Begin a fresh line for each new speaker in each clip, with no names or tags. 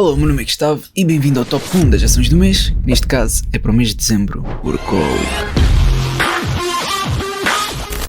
Olá, meu nome é Gustavo e bem-vindo ao Top 1 das ações do mês. Neste caso é para o mês de dezembro, Workaholic.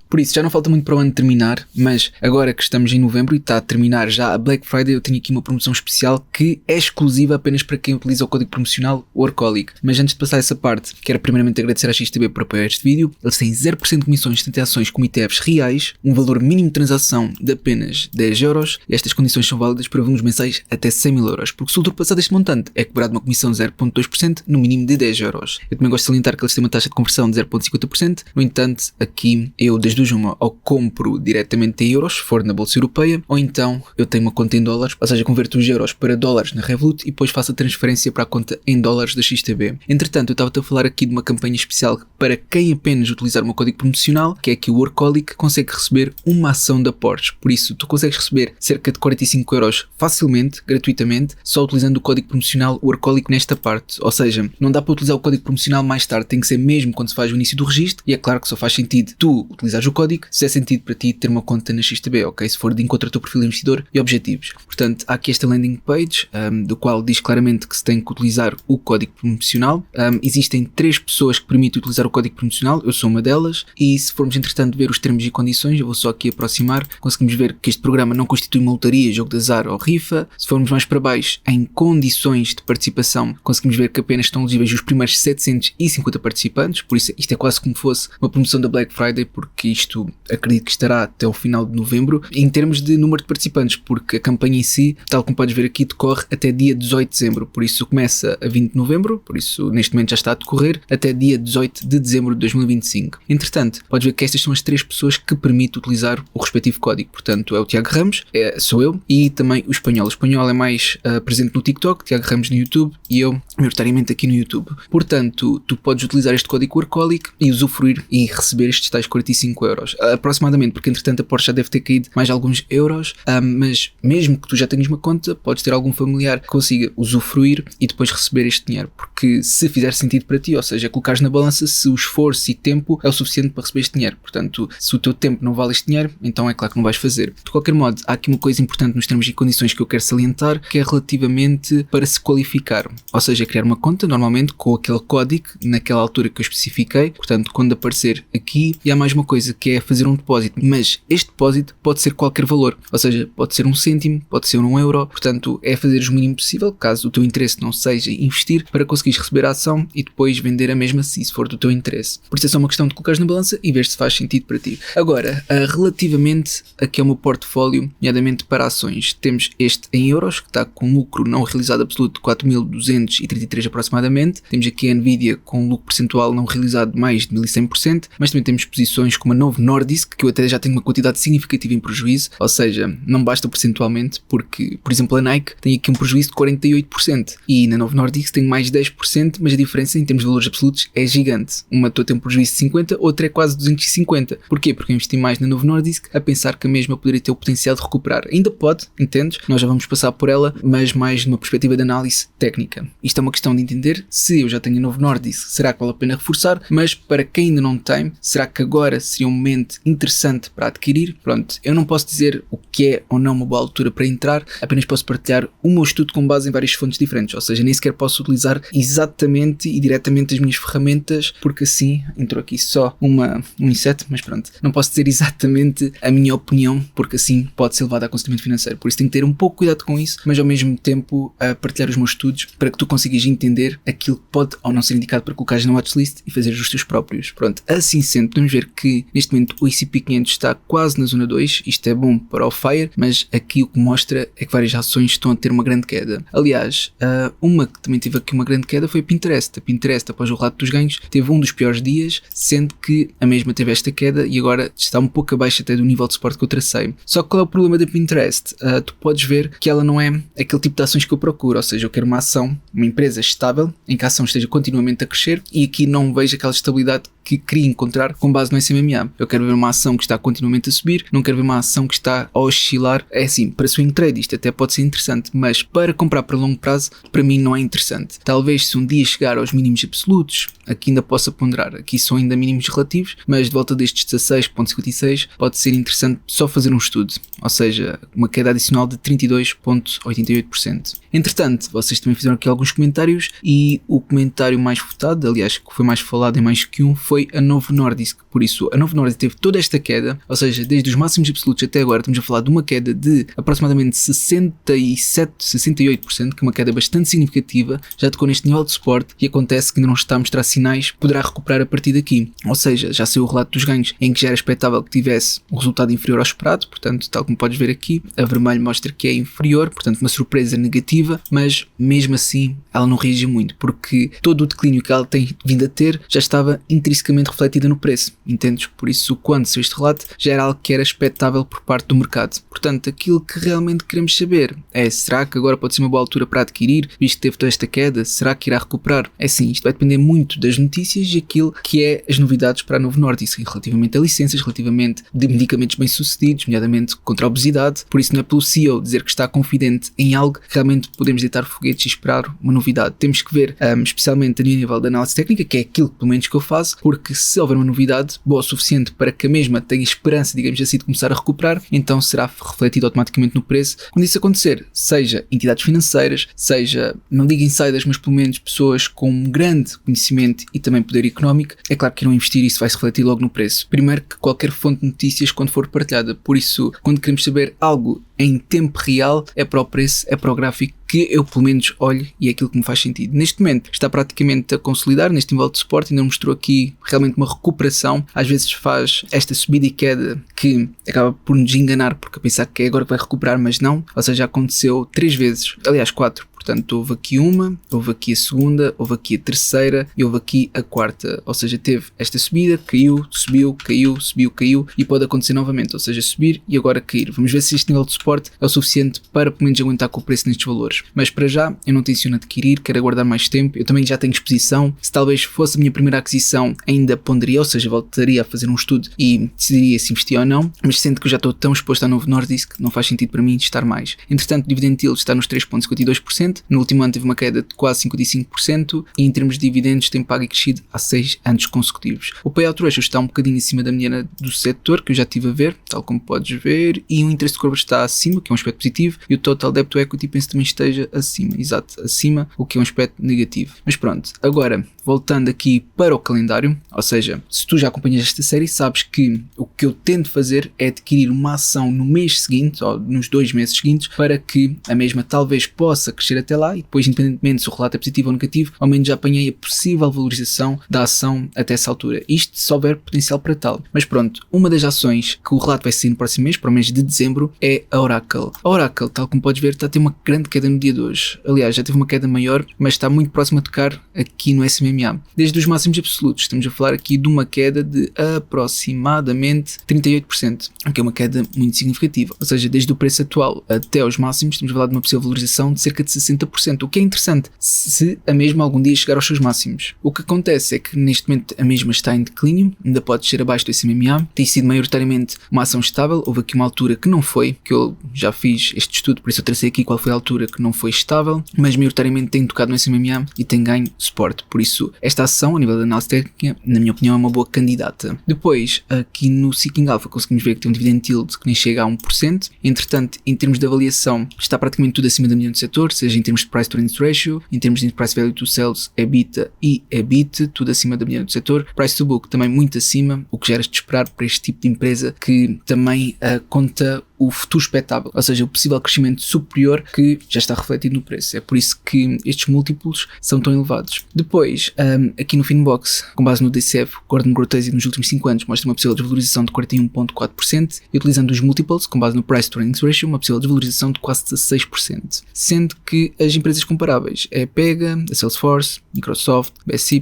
Por isso, já não falta muito para o ano terminar, mas agora que estamos em novembro e está a terminar já a Black Friday, eu tenho aqui uma promoção especial que é exclusiva apenas para quem utiliza o código promocional Workaholic. Mas antes de passar essa parte, quero primeiramente agradecer à XTB por apoiar este vídeo. Eles têm 0% de comissões de ações como ETFs reais, um valor mínimo de transação de apenas 10€, e estas condições são válidas para volumes mensais até 100.000€, porque se ultrapassar este montante é cobrado uma comissão de 0,2% no mínimo de 10€. Eu também gosto de salientar que eles têm uma taxa de conversão de 0,50%, no entanto, aqui eu desde uma, ou compro diretamente em euros, se for na bolsa europeia, ou então eu tenho uma conta em dólares, ou seja, converto os euros para dólares na Revolut e depois faço a transferência para a conta em dólares da XTB. Entretanto, eu estava-te a falar aqui de uma campanha especial para quem apenas utilizar o meu código promocional, que é que o Workaholic consegue receber uma ação da Porsche. Por isso, tu consegues receber cerca de 45€ facilmente, gratuitamente, só utilizando o código promocional Workaholic nesta parte. Ou seja, não dá para utilizar o código promocional mais tarde, tem que ser mesmo quando se faz o início do registro, e é claro que só faz sentido tu utilizares o código se é sentido para ti ter uma conta na XTB, ok? Se for de encontro ao teu perfil de investidor e objetivos. Portanto, há aqui esta landing page, do qual diz claramente que se tem que utilizar o código promocional. Existem 3 pessoas que permitem utilizar o código promocional, eu sou uma delas, e se formos entretanto ver os termos e condições, eu vou só aqui aproximar, conseguimos ver que este programa não constitui uma lotaria, jogo de azar ou rifa. Se formos mais para baixo, em condições de participação, conseguimos ver que apenas estão elegíveis os primeiros 750 participantes, por isso isto é quase como fosse uma promoção da Black Friday, porque isto acredito que estará até o final de novembro, em termos de número de participantes, porque a campanha em si, tal como podes ver aqui, decorre até dia 18 de dezembro, por isso começa a 20 de novembro, por isso neste momento já está a decorrer, até dia 18 de dezembro de 2025. Entretanto, podes ver que estas são as 3 pessoas que permitem utilizar o respectivo código, portanto é o Tiago Ramos, sou eu, e também o Espanhol. O Espanhol é mais presente no TikTok, Tiago Ramos no YouTube, e eu, maioritariamente aqui no YouTube. Portanto, tu podes utilizar este código Workaholic e usufruir e receber estes tais 45€. Aproximadamente, porque entretanto a Porsche já deve ter caído mais alguns euros, mas mesmo que tu já tenhas uma conta, podes ter algum familiar que consiga usufruir e depois receber este dinheiro, porque se fizer sentido para ti, ou seja, colocares na balança se o esforço e tempo é o suficiente para receber este dinheiro. Portanto, se o teu tempo não vale este dinheiro, então é claro que não vais fazer. De qualquer modo, há aqui uma coisa importante nos termos e condições que eu quero salientar, que é relativamente para se qualificar, ou seja, criar uma conta normalmente com aquele código naquela altura que eu especifiquei, portanto quando aparecer aqui, e há mais uma coisa que é fazer um depósito, mas este depósito pode ser qualquer valor, ou seja, pode ser 1 cêntimo, pode ser 1€, portanto é fazer o mínimo possível, caso o teu interesse não seja investir, para conseguires receber a ação e depois vender a mesma se for do teu interesse. Por isso é só uma questão de colocares na balança e ver se faz sentido para ti. Agora, relativamente aqui ao meu portfólio, nomeadamente para ações, temos este em euros, que está com lucro não realizado absoluto de 4.233 aproximadamente, temos aqui a Nvidia com lucro percentual não realizado de mais de 1100%, mas também temos posições como a Novo Nordisk, que eu até já tenho uma quantidade significativa em prejuízo, ou seja, não basta percentualmente, porque, por exemplo, a Nike tem aqui um prejuízo de 48%, e na Novo Nordisk tem mais de 10%, mas a diferença em termos de valores absolutos é gigante. Uma estou a ter um prejuízo de 50%, outra é quase 250%. Porquê? Porque eu investi mais na Novo Nordisk a pensar que a mesma poderia ter o potencial de recuperar. Ainda pode, entendes? Nós já vamos passar por ela, mas mais numa perspectiva de análise técnica. Isto é uma questão de entender se eu já tenho a Novo Nordisk, será que vale a pena reforçar? Mas para quem ainda não tem, será que agora seria um momento interessante para adquirir? Pronto, eu não posso dizer o que é ou não uma boa altura para entrar, apenas posso partilhar o meu estudo com base em várias fontes diferentes, ou seja, nem sequer posso utilizar exatamente e diretamente as minhas ferramentas, porque assim, entrou aqui só um inseto, mas pronto, não posso dizer exatamente a minha opinião, porque assim pode ser levado a aconselhamento financeiro, por isso tenho que ter um pouco cuidado com isso, mas ao mesmo tempo a partilhar os meus estudos para que tu consigas entender aquilo que pode ou não ser indicado para colocares na watchlist e fazer os teus próprios. Pronto, assim sendo, podemos ver que neste momento o S&P 500 está quase na zona 2, isto é bom para o FIRE, mas aqui o que mostra é que várias ações estão a ter uma grande queda. Aliás, uma que também teve aqui uma grande queda foi a Pinterest. A Pinterest, após o relato dos ganhos, teve um dos piores dias, sendo que a mesma teve esta queda e agora está um pouco abaixo até do nível de suporte que eu tracei. Só que qual é o problema da Pinterest? Tu podes ver que ela não é aquele tipo de ações que eu procuro, ou seja, eu quero uma ação, uma empresa estável, em que a ação esteja continuamente a crescer, e aqui não vejo aquela estabilidade que queria encontrar com base no SMMA. Eu quero ver uma ação que está continuamente a subir, não quero ver uma ação que está a oscilar. É assim, para swing trade isto até pode ser interessante, mas para comprar para longo prazo, para mim não é interessante. Talvez se um dia chegar aos mínimos absolutos, aqui ainda possa ponderar. Aqui são ainda mínimos relativos, mas de volta destes 16.56 pode ser interessante só fazer um estudo, ou seja, uma queda adicional de 32.88%. Entretanto, vocês também fizeram aqui alguns comentários e o comentário mais votado, aliás, que foi mais falado em mais que um, foi a Novo Nordisk. Por isso, a Novo Nordisk teve toda esta queda, ou seja, desde os máximos absolutos até agora estamos a falar de uma queda de aproximadamente 68%, que é uma queda bastante significativa, já tocou neste nível de suporte e acontece que ainda não está a mostrar sinais, poderá recuperar a partir daqui. Ou seja, já saiu o relato dos ganhos em que já era expectável que tivesse um resultado inferior ao esperado, portanto, tal como podes ver aqui, a vermelho mostra que é inferior, portanto uma surpresa negativa, mas mesmo assim ela não reagiu muito, porque todo o declínio que ela tem vindo a ter já estava intrinsecamente refletida no preço, entendes? Por isso, quando saiu este relato, já era algo que era expectável por parte do mercado. Portanto, aquilo que realmente queremos saber é, será que agora pode ser uma boa altura para adquirir, visto que teve toda esta queda? Será que irá recuperar? É sim, isto vai depender muito das notícias e aquilo que é as novidades para a Novo Nordisk, relativamente a licenças, relativamente de medicamentos bem-sucedidos, nomeadamente contra a obesidade. Por isso não é pelo CEO dizer que está confidente em algo que realmente podemos deitar foguetes e esperar uma novidade. Temos que ver, especialmente a nível da análise técnica, que é aquilo pelo menos que eu faço, porque se houver uma novidade boa o suficiente para que a mesma tenha esperança, digamos assim, de começar a recuperar, então será refletido automaticamente no preço. Quando isso acontecer, seja entidades financeiras, seja, não digo insiders, mas pelo menos pessoas com um grande conhecimento e também poder económico, é claro que irão investir e isso vai se refletir logo no preço. Primeiro que qualquer fonte de notícias quando for partilhada, por isso, quando queremos saber algo em tempo real, é para o preço, é para o gráfico que eu pelo menos olho e é aquilo que me faz sentido. Neste momento está praticamente a consolidar neste nível de suporte, ainda mostrou aqui realmente uma recuperação, às vezes faz esta subida e queda que acaba por nos enganar porque a pensar que é agora que vai recuperar, mas não, ou seja, aconteceu 3 vezes, aliás 4. Portanto, houve aqui uma, houve aqui a segunda, houve aqui a terceira e houve aqui a quarta. Ou seja, teve esta subida, caiu, subiu, caiu, subiu, caiu e pode acontecer novamente. Ou seja, subir e agora cair. Vamos ver se este nível de suporte é o suficiente para pelo menos aguentar com o preço nestes valores. Mas para já, eu não tenciono adquirir, quero aguardar mais tempo. Eu também já tenho exposição. Se talvez fosse a minha primeira aquisição, ainda ponderaria, ou seja, voltaria a fazer um estudo e decidiria se investir ou não. Mas sendo que eu já estou tão exposto à Novo Nordisk, não faz sentido para mim estar mais. Entretanto, o dividend yield está nos 3,52%. No último ano teve uma queda de quase 55% e em termos de dividendos tem pago e crescido há 6 anos consecutivos. O payout ratio está um bocadinho acima da mediana do setor, que eu já estive a ver, tal como podes ver, e o interesse de cover está acima, que é um aspecto positivo, e o total debt to equity penso também esteja acima, exato, acima, o que é um aspecto negativo. Mas pronto, agora voltando aqui para o calendário, ou seja, se tu já acompanhas esta série, sabes que o que eu tento fazer é adquirir uma ação no mês seguinte, ou nos 2 meses seguintes, para que a mesma talvez possa crescer até lá e depois, independentemente se o relato é positivo ou negativo, ao menos já apanhei a possível valorização da ação até essa altura. Isto se houver potencial para tal. Mas pronto, uma das ações que o relato vai sair no próximo mês, para o mês de dezembro, é a Oracle. A Oracle, tal como podes ver, está a ter uma grande queda no dia de hoje. Aliás, já teve uma queda maior, mas está muito próxima a tocar aqui no SMMA. Desde os máximos absolutos, estamos a falar aqui de uma queda de aproximadamente 38%, o que é uma queda muito significativa. Ou seja, desde o preço atual até aos máximos, estamos a falar de uma possível valorização de cerca de 60%, o que é interessante se a mesma algum dia chegar aos seus máximos. O que acontece é que neste momento a mesma está em declínio, ainda pode ser abaixo do SMMA, tem sido maioritariamente uma ação estável, houve aqui uma altura que não foi, que eu já fiz este estudo, por isso eu tracei aqui qual foi a altura que não foi estável, mas maioritariamente tem tocado no SMMA e tem ganho suporte, por isso esta ação a nível da análise técnica, na minha opinião, é uma boa candidata. Depois, aqui no Seeking Alpha conseguimos ver que tem um dividend yield que nem chega a 1%, entretanto, em termos de avaliação, está praticamente tudo acima da mediana do setor, seja em termos de price to earnings ratio, em termos de price value to sales, EBITDA e EBIT, tudo acima da mediana do setor. Price to book também muito acima, o que já era de esperar para este tipo de empresa que também conta o futuro expectável, ou seja, o possível crescimento superior que já está refletido no preço. É por isso que estes múltiplos são tão elevados. Depois, aqui no Finbox, com base no DCF, Gordon Growth nos últimos 5 anos mostra uma possível desvalorização de 41,4% e utilizando os múltiplos, com base no Price to Earnings Ratio, uma possível desvalorização de quase 16%. Sendo que as empresas comparáveis é a Pega, a Salesforce, Microsoft, BSY,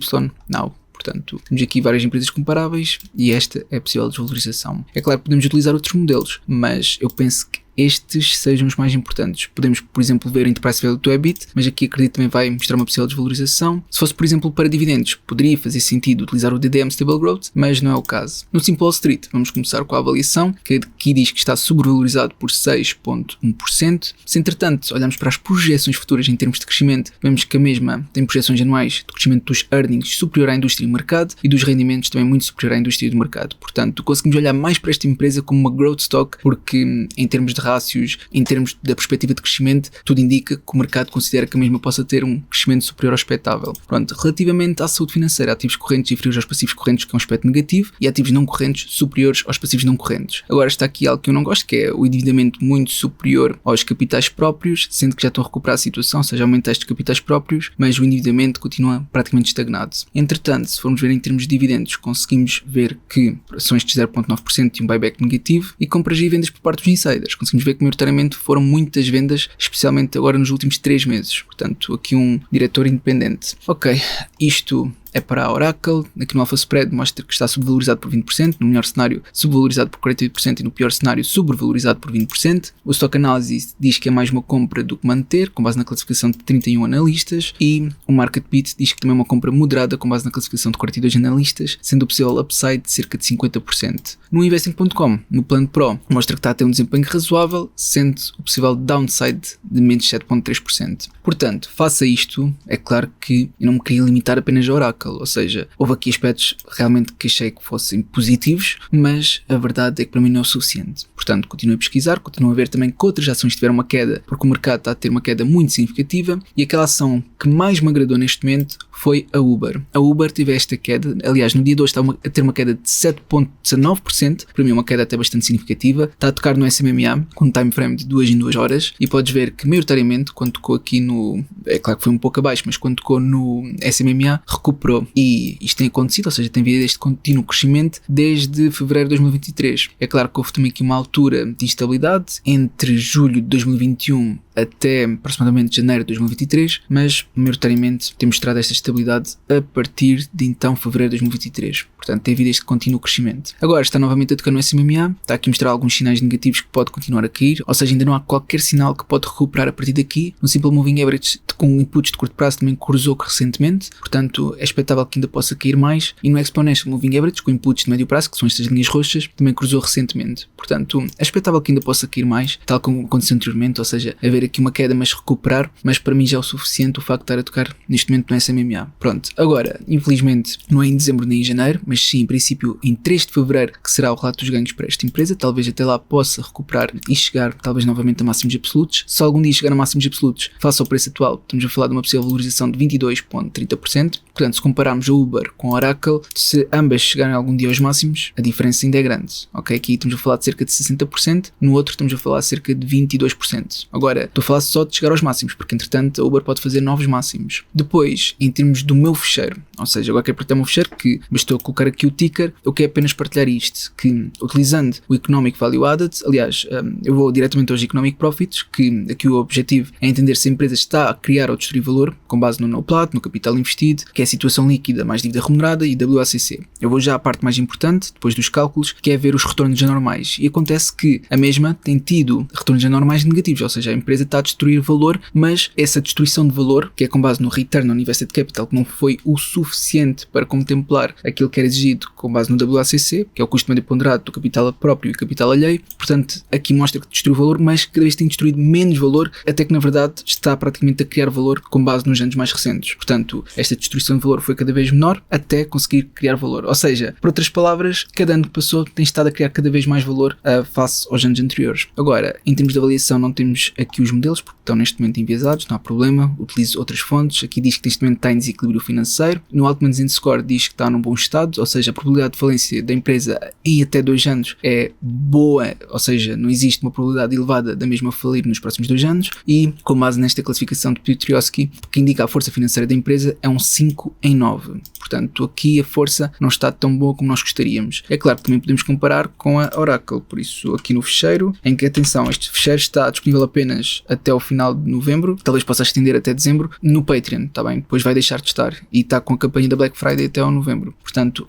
Now. Portanto, temos aqui várias empresas comparáveis e esta é a possível desvalorização. É claro que podemos utilizar outros modelos, mas eu penso que estes sejam os mais importantes. Podemos, por exemplo, ver o Enterprise Value to EBIT, mas aqui acredito também vai mostrar uma possível desvalorização. Se fosse, por exemplo, para dividendos, poderia fazer sentido utilizar o DDM Stable Growth, mas não é o caso. No Simple Wall Street, vamos começar com a avaliação, que aqui diz que está sobrevalorizado por 6,1%. Se, entretanto, olharmos para as projeções futuras em termos de crescimento, vemos que a mesma tem projeções anuais de crescimento dos earnings superior à indústria e mercado e dos rendimentos também muito superior à indústria e do mercado. Portanto, conseguimos olhar mais para esta empresa como uma growth stock, porque em termos de rácios, em termos da perspectiva de crescimento, tudo indica que o mercado considera que a mesma possa ter um crescimento superior ao expectável. Pronto, relativamente à saúde financeira, ativos correntes inferiores aos passivos correntes, que é um aspecto negativo, e ativos não correntes superiores aos passivos não correntes. Agora está aqui algo que eu não gosto, que é o endividamento muito superior aos capitais próprios, sendo que já estão a recuperar a situação, ou seja, aumenta estes capitais próprios, mas o endividamento continua praticamente estagnado. Entretanto, se formos ver em termos de dividendos, conseguimos ver que ações de 0,9% e um buyback negativo, e compras e vendas por parte dos insiders. Conseguimos ver que maioritariamente foram muitas vendas, especialmente agora nos últimos 3 meses. Portanto, aqui um diretor independente. Ok, isto é para a Oracle. Aqui no Alpha Spread mostra que está subvalorizado por 20%, no melhor cenário subvalorizado por 48% e no pior cenário sobrevalorizado por 20%. O Stock Analysis diz que é mais uma compra do que manter, com base na classificação de 31 analistas, e o Market Beat diz que também é uma compra moderada, com base na classificação de 42 analistas, sendo o possível upside de cerca de 50%. No Investing.com, no plano Pro, mostra que está a ter um desempenho razoável, sendo o possível downside de menos 7,3%. Portanto, face a isto, é claro que eu não me queria limitar apenas a Oracle, ou seja, houve aqui aspectos realmente que achei que fossem positivos, mas a verdade é que para mim não é o suficiente. Portanto, continuo a pesquisar, continuo a ver também que outras ações tiveram uma queda, porque o mercado está a ter uma queda muito significativa, e aquela ação que mais me agradou neste momento foi a Uber. A Uber teve esta queda, aliás, no dia de hoje está a ter uma queda de 7,19%, para mim é uma queda até bastante significativa, está a tocar no SMMA, com um time frame de 2 em 2 horas, e podes ver que maioritariamente, quando tocou aqui no, é claro que foi um pouco abaixo, mas quando tocou no SMMA, recuperou, e isto tem acontecido, ou seja, tem havido este contínuo crescimento desde fevereiro de 2023. É claro que houve também aqui uma altura de instabilidade entre julho de 2021 até aproximadamente janeiro de 2023, mas maioritariamente tem mostrado esta estabilidade a partir de então fevereiro de 2023. Portanto, tem havido este contínuo crescimento. Agora está novamente a tocar no SMMA, está aqui a mostrar alguns sinais negativos que pode continuar a cair, ou seja, ainda não há qualquer sinal que pode recuperar a partir daqui. No Simple Moving Average, com inputs de curto prazo, também cruzou recentemente, portanto é expectável que ainda possa cair mais, e no Exponential Moving Average, com inputs de médio prazo, que são estas linhas roxas, também cruzou recentemente. Portanto, é expectável que ainda possa cair mais, tal como aconteceu anteriormente, ou seja, haver aqui uma queda, mas recuperar, mas para mim já é o suficiente o facto de estar a tocar neste momento no SMMA. Pronto, agora, infelizmente, não é em dezembro nem em janeiro, mas sim, em princípio, em 3 de fevereiro, que será o relato dos ganhos para esta empresa, talvez até lá possa recuperar e chegar, talvez novamente a máximos absolutos. Se algum dia chegar a máximos absolutos, face ao preço atual, estamos a falar de uma possível valorização de 22,30%, portanto, se compararmos a Uber com a Oracle, se ambas chegarem algum dia aos máximos, a diferença ainda é grande, ok? Aqui estamos a falar de cerca de 60%, no outro estamos a falar de cerca de 22%. Agora, estou a falar só de chegar aos máximos, porque entretanto a Uber pode fazer novos máximos. Depois, em termos do meu fecheiro, ou seja, agora quero partilhar o meu fecheiro, que bastou colocar aqui o ticker, eu quero apenas partilhar isto, que utilizando o Economic Value Added, aliás, eu vou diretamente aos Economic Profits, que aqui o objetivo é entender se a empresa está a criar ou destruir valor, com base no NOPLAT, no capital investido, que é a situação líquida mais dívida remunerada, e WACC. Eu vou já à parte mais importante, depois dos cálculos, que é ver os retornos anormais, e acontece que a mesma tem tido retornos anormais negativos, ou seja, a empresa está a destruir valor, mas essa destruição de valor, que é com base no Return on Invested Capital, que não foi o suficiente para contemplar aquilo que era exigido com base no WACC, que é o custo médio ponderado do capital próprio e capital alheio, portanto, aqui mostra que destruiu valor, mas cada vez tem destruído menos valor, até que na verdade está praticamente a criar valor com base nos anos mais recentes. Portanto, esta destruição de valor foi cada vez menor, até conseguir criar valor. Ou seja, por outras palavras, cada ano que passou tem estado a criar cada vez mais valor face aos anos anteriores. Agora, em termos de avaliação, não temos aqui os modelos, porque estão neste momento enviesados, não há problema, utilizo outras fontes. Aqui diz que neste momento está em desequilíbrio financeiro. No Altman Score diz que está num bom estado, ou seja, a probabilidade de falência da empresa em até 2 anos é boa, ou seja, não existe uma probabilidade elevada da mesma falir nos próximos 2 anos, e com base nesta classificação de Piotrowski, que indica a força financeira da empresa, é um 5 em 9. Portanto, aqui a força não está tão boa como nós gostaríamos. É claro que também podemos comparar com a Oracle, por isso aqui no fecheiro, em que, atenção, este fecheiro está disponível apenas até o final de novembro, talvez possa estender até dezembro, no Patreon, está bem? Depois vai deixar deixar de estar e está com a campanha da Black Friday até ao novembro. Portanto,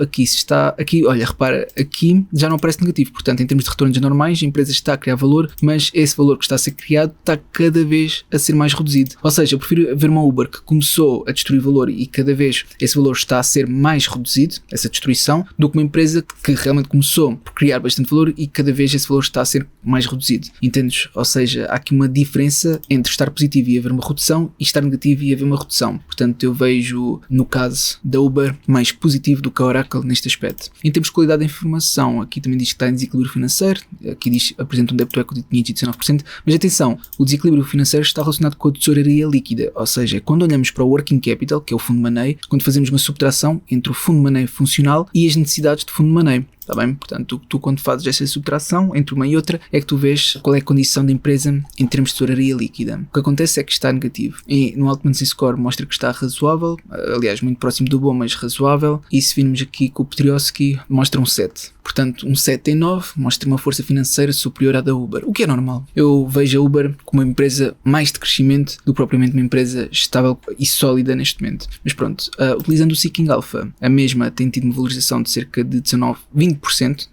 olha, repara, aqui já não aparece negativo. Portanto, em termos de retornos normais, a empresa está a criar valor, mas esse valor que está a ser criado está cada vez a ser mais reduzido. Ou seja, eu prefiro ver uma Uber que começou a destruir valor e cada vez esse valor está a ser mais reduzido, essa destruição, do que uma empresa que realmente começou por criar bastante valor e cada vez esse valor está a ser mais reduzido. Entendes? Ou seja, há aqui uma diferença entre estar positivo e haver uma redução e estar negativo e haver uma redução. Portanto, eu vejo, no caso da Uber, mais positivo do que a Oracle neste aspecto. Em termos de qualidade da informação, aqui também diz que está em desequilíbrio financeiro, aqui diz apresenta um débito equity de 519%, mas atenção, o desequilíbrio financeiro está relacionado com a tesouraria líquida, ou seja, quando olhamos para o working capital, que é o fundo de money, quando fazemos uma subtração entre o fundo de money funcional e as necessidades de fundo de money. Está bem? Portanto, tu quando fazes essa subtração entre uma e outra é que tu vês qual é a condição da empresa em termos de tesouraria líquida. O que acontece é que está negativo. E no Altman Score mostra que está razoável, aliás, muito próximo do bom, mas razoável. E se virmos aqui com o Petrioski, mostra um 7. Portanto, um 7 em 9 mostra uma força financeira superior à da Uber, o que é normal. Eu vejo a Uber como uma empresa mais de crescimento do que propriamente uma empresa estável e sólida neste momento. Mas pronto, utilizando o Seeking Alpha, a mesma tem tido uma valorização de cerca de 20%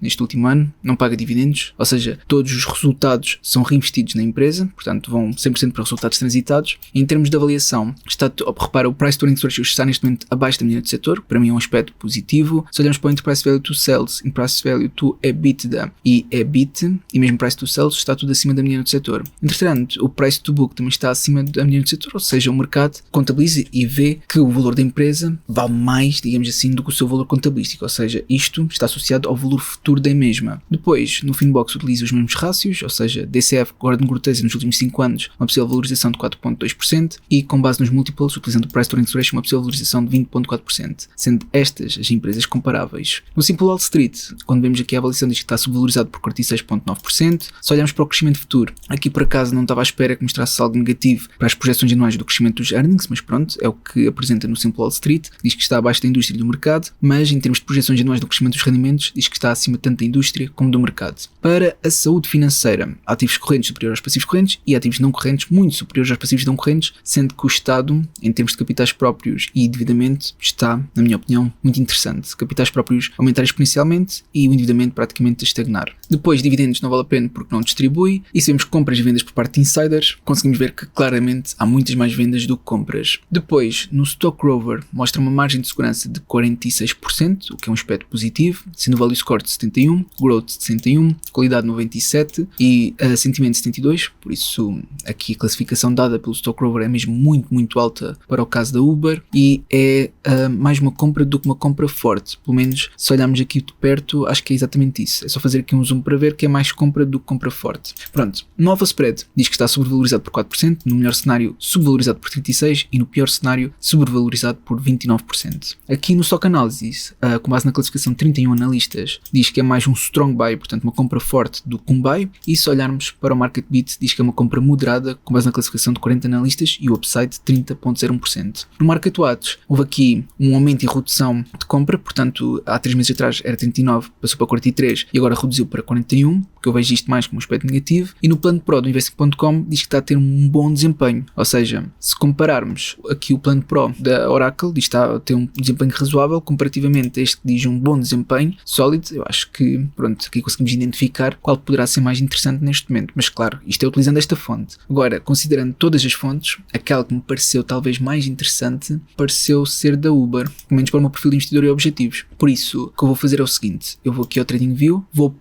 neste último ano, não paga dividendos, ou seja, todos os resultados são reinvestidos na empresa, portanto vão 100% para resultados transitados. Em termos de avaliação, repara, o Price to Earnings Ratio está neste momento abaixo da média do setor, para mim é um aspecto positivo. Se olharmos para o Enterprise Value to Sales, Enterprise Value to EBITDA e EBIT, e mesmo Price to Sales, está tudo acima da média do setor. Entretanto, o Price to Book também está acima da média do setor, ou seja, o mercado contabiliza e vê que o valor da empresa vale mais, digamos assim, do que o seu valor contabilístico, ou seja, isto está associado ao valor futuro da mesma. Depois, no Finbox utiliza os mesmos rácios, ou seja, DCF, Gordon Grutese nos últimos 5 anos, uma possível valorização de 4.2% e com base nos múltiplos, utilizando o Price to Earnings Ratio, uma possível valorização de 20.4%, sendo estas as empresas comparáveis. No Simple Wall Street, quando vemos aqui a avaliação diz que está subvalorizado por 46.9%, se olharmos para o crescimento futuro, aqui por acaso não estava à espera que mostrasse algo negativo para as projeções anuais do crescimento dos earnings, mas pronto, é o que apresenta no Simple Wall Street, diz que está abaixo da indústria e do mercado, mas em termos de projeções anuais do crescimento dos rendimentos, diz que está acima tanto da indústria como do mercado. Para a saúde financeira, ativos correntes superiores aos passivos correntes e ativos não correntes muito superiores aos passivos não correntes, sendo que o Estado, em termos de capitais próprios e endividamento, está, na minha opinião, muito interessante. Capitais próprios aumentar exponencialmente e o endividamento praticamente a estagnar. Depois, dividendos não vale a pena porque não distribui, e se vemos compras e vendas por parte de insiders, conseguimos ver que claramente há muitas mais vendas do que compras. Depois, no Stock Rover, mostra uma margem de segurança de 46%, o que é um aspecto positivo, sendo o Value Score de 71, Growth de 61, Qualidade 97 e Sentimento de 72, por isso aqui a classificação dada pelo Stock Rover é mesmo muito alta para o caso da Uber e é mais uma compra do que uma compra forte, pelo menos se olharmos aqui de perto acho que é exatamente isso, é só fazer aqui um zoom para ver que é mais compra do que compra forte. Pronto, no Alpha Spread diz que está sobrevalorizado por 4%, no melhor cenário subvalorizado por 36% e no pior cenário sobrevalorizado por 29%. Aqui no Stock Analysis, com base na classificação de 31 analistas, diz que é mais um strong buy, portanto uma compra forte do que um buy, e se olharmos para o Market Beat diz que é uma compra moderada com base na classificação de 40 analistas e o upside de 30.01%. No Market Watch houve aqui um aumento e redução de compra, portanto há 3 meses atrás era 39, passou para 43 e agora reduziu para 41, porque eu vejo isto mais como um aspecto negativo, e no plano Pro do Investing.com diz que está a ter um bom desempenho, ou seja, se compararmos aqui o plano Pro da Oracle, diz que está a ter um desempenho razoável comparativamente a este que diz um bom desempenho sólido, eu acho que, pronto, aqui conseguimos identificar qual poderá ser mais interessante neste momento, mas claro, isto é utilizando esta fonte. Agora, considerando todas as fontes, aquela que me pareceu talvez mais interessante, pareceu ser da Uber, pelo menos para o meu perfil de investidor e objetivos. Por isso, o que eu vou fazer é o seguinte, eu vou aqui ao TradingView, vou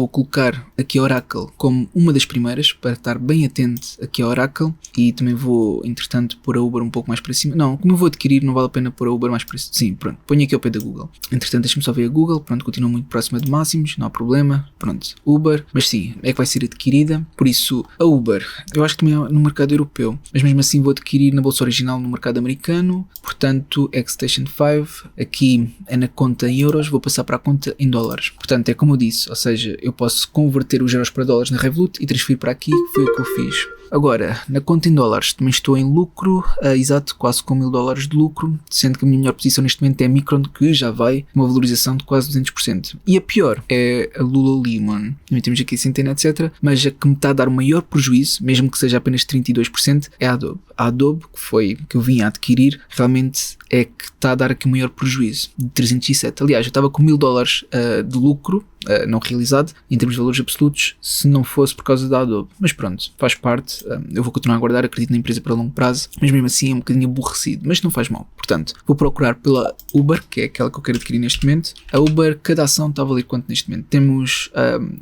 colocar aqui a Oracle como uma das primeiras para estar bem atento aqui a Oracle e também vou, entretanto, pôr a Uber um pouco mais para cima. Não, como eu vou adquirir não vale a pena pôr a Uber mais para cima. Sim, pronto, ponho aqui ao pé da Google. Entretanto, deixa-me só ver a Google, pronto, continua muito próxima de máximos, não há problema, pronto, Uber, mas sim, é que vai ser adquirida, por isso a Uber, eu acho que também é no mercado europeu, mas mesmo assim vou adquirir na bolsa original no mercado americano, portanto, Xstation 5, aqui é na conta em euros, vou passar para a conta em dólares, portanto, é como eu disse, ou seja, eu posso converter os euros para dólares na Revolut e transferir para aqui, foi o que eu fiz. Agora, na conta em dólares, também estou em lucro, exato, quase com $1000 de lucro, sendo que a minha melhor posição neste momento é a Micron, que já vai uma valorização de quase 200%. E a pior é a Lululemon. Também temos aqui a Centena, etc. Mas a que me está a dar o maior prejuízo, mesmo que seja apenas 32%, é a Adobe. A Adobe, que eu vim a adquirir, realmente é que está a dar aqui o maior prejuízo, de 307. Aliás, eu estava com $1000 de lucro, não realizado, em termos de valores absolutos, se não fosse por causa da Adobe. Mas pronto, faz parte, eu vou continuar a guardar, acredito na empresa para longo prazo, mas mesmo assim é um bocadinho aborrecido, mas não faz mal. Portanto, vou procurar pela Uber, que é aquela que eu quero adquirir neste momento. A Uber, cada ação está a valer quanto neste momento? Temos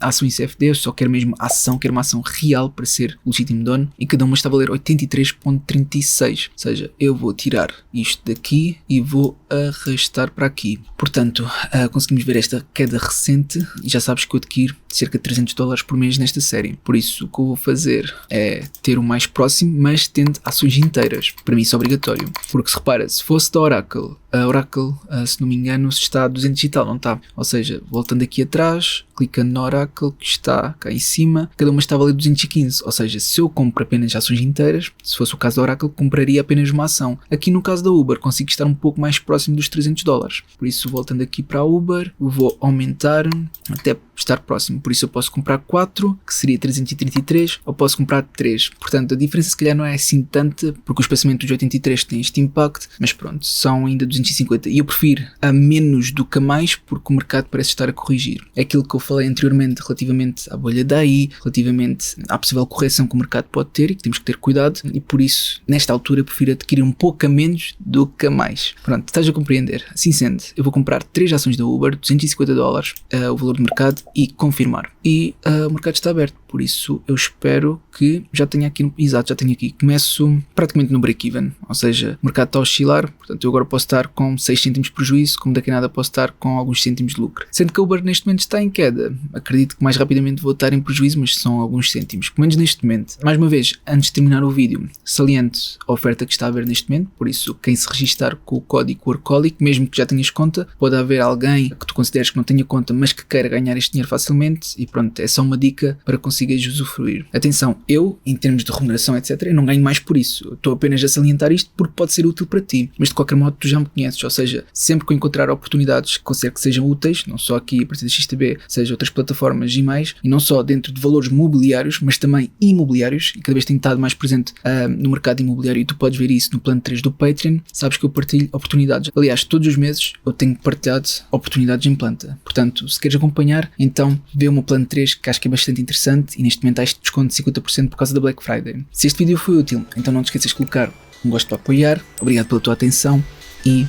a ação em CFD, eu só quero mesmo a ação, quero uma ação real para ser legítimo dono, e cada uma está a valer 83,36, ou seja, eu vou tirar isto daqui e vou arrastar para aqui. Portanto, conseguimos ver esta queda recente, e já sabes que eu adquiro cerca de $300 por mês nesta série. Por isso, o que eu vou fazer é ter o mais próximo, mas tendo ações inteiras. Para mim isso é obrigatório. Porque se repara, se fosse da Oracle, a Oracle, se não me engano, está a 200 e tal, não está? Ou seja, voltando aqui atrás, clicando na Oracle, que está cá em cima, cada uma está a valer 215. Ou seja, se eu compro apenas ações inteiras, se fosse o caso da Oracle, compraria apenas uma ação. Aqui no caso da Uber, consigo estar um pouco mais próximo dos $300. Por isso, voltando aqui para a Uber, vou aumentar até estar próximo. Por isso eu posso comprar 4, que seria 333, ou posso comprar 3. Portanto, a diferença se calhar não é assim tanta, porque o espaçamento dos 83 tem este impacto, mas pronto, são ainda 250. E eu prefiro a menos do que a mais, porque o mercado parece estar a corrigir. É aquilo que eu falei anteriormente relativamente à bolha da AI, relativamente à possível correção que o mercado pode ter e que temos que ter cuidado, e por isso, nesta altura, eu prefiro adquirir um pouco a menos do que a mais. Pronto, estás a compreender? Assim sendo, eu vou comprar 3 ações da Uber, $250, o valor de mercado, e confirmar. E o mercado está aberto, por isso eu espero que já tenha aqui, exato, já tenho aqui, começo praticamente no break-even, ou seja, o mercado está a oscilar, portanto eu agora posso estar com 6 cêntimos de prejuízo, como daqui a nada posso estar com alguns cêntimos de lucro. Sendo que a Uber neste momento está em queda, acredito que mais rapidamente vou estar em prejuízo, mas são alguns cêntimos, pelo menos neste momento. Mais uma vez, antes de terminar o vídeo, saliento a oferta que está a haver neste momento, por isso quem se registar com o código Workaholic, mesmo que já tenhas conta, pode haver alguém que tu consideres que não tenha conta, mas que queira ganhar este dinheiro facilmente, e pronto, é só uma dica para conseguires usufruir. Atenção, eu, em termos de remuneração, etc., eu não ganho mais por isso, eu estou apenas a salientar isto porque pode ser útil para ti, mas de qualquer modo tu já me conheces, ou seja, sempre que eu encontrar oportunidades que considero que sejam úteis, não só aqui a partir da XTB, seja outras plataformas e mais, e não só dentro de valores mobiliários, mas também imobiliários, e cada vez tenho estado mais presente no mercado imobiliário, e tu podes ver isso no plano 3 do Patreon, sabes que eu partilho oportunidades. Aliás, todos os meses eu tenho partilhado oportunidades em planta, portanto, se queres acompanhar, então vê o meu plano 3, que acho que é bastante interessante, e neste momento há este desconto de 50% por causa da Black Friday. Se este vídeo foi útil, então não te esqueças de colocar um gosto para apoiar, obrigado pela tua atenção, e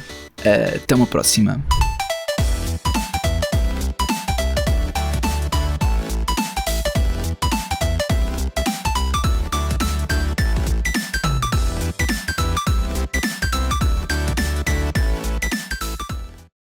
até uma próxima.